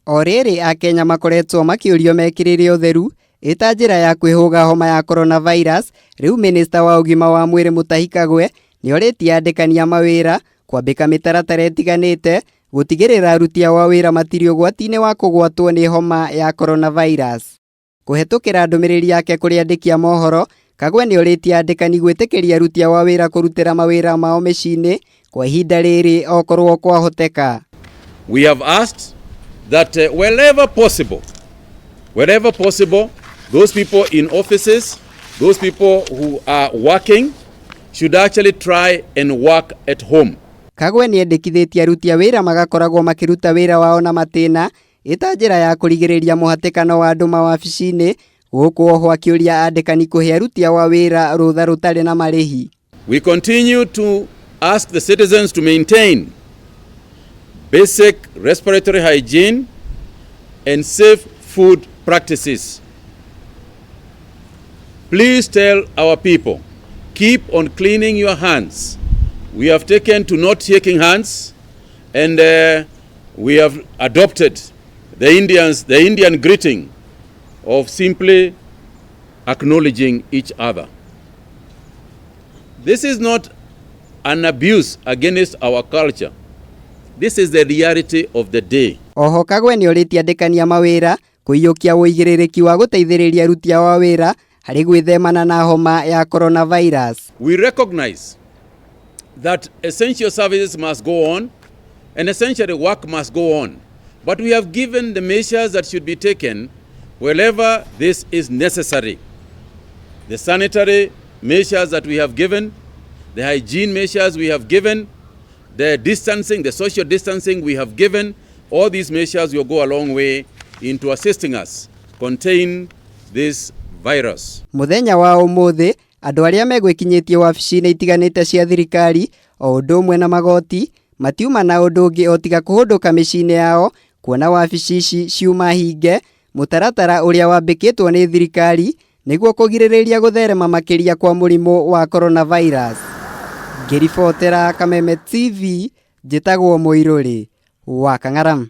O rĩrĩ Akenya makoretwo makĩũrio mekĩrĩre ũtheru ĩta njĩra ya kwĩhũga homa ya coronavirus. Rĩu minista wa ũgima wa mwĩrĩ Mutahi Kagwe nĩorĩtie andĩkani a mawĩra kwambĩka mĩtaratara ĩtiganĩte gũtigĩrĩra aruti a wĩra matirĩ ũgwati-inĩ wa kũgwatwo nĩ homa ya coronavirus. Kũhetũkĩra ndũmĩrĩri yake kũrĩ andĩki a mohoro, Kagwe nĩorĩtie andĩkani gwĩtĩkĩria aruti a wĩra kũrutĩra mawĩra mao mĩciĩ-inĩ kwa ihinda rĩrĩ okorwo kwahoteka. We have asked that wherever possible, those people in offices, those people who are working should actually try and work at home. Kagwe nĩendekithĩtie aruti a wĩra magakoragwo makĩruta wĩra wao na matĩna ĩta njĩra ya kũrigĩrĩria mũhatĩkano wa andũ mawabici-inĩ, gũkũ oho akĩũria andĩkani kũhe aruti a wĩra rũtha rũtarĩ na marĩhi. We continue to ask the citizens to maintain basic respiratory hygiene and safe food practices. Please tell our people, keep on cleaning your hands. We have taken to not shaking hands, and we have adopted the Indian greeting of simply acknowledging each other. This is not an abuse against our culture. This is the reality of the day. Oho Kagwe nĩorĩtie andĩkani a mawĩra kũiyũkia wũigĩrĩrĩki wa gũteithĩrĩria aruti a wĩra harĩ gwĩthemana na homa ya coronavirus. We recognize that essential services must go on and essential work must go on. But we have given the measures that should be taken wherever this is necessary. The sanitary measures that we have given, the hygiene measures we have given, the distancing, the social distancing we have given, all these measures will go a long way into assisting us contain this virus. Muthenya wa ũmũthĩ andũ arĩa megwĩkinyĩtie wabici-inĩ itiganĩte cia thirikari o ũndũ ũmwe na magoti matiuma na ũndũ ũngĩ o tiga kũhũndũka mĩciĩ-inĩ yao kuona wabici ici ciuma hinge, mũtaratara ũrĩa wambĩkĩtwo nĩ thirikari nĩguo kũgirĩrĩria gũtherema makĩria kwa mũrimũ wa coronavirus. Ngĩribotera Kameme TV, njĩtagwo Mũirũrĩ wa Kang'aram.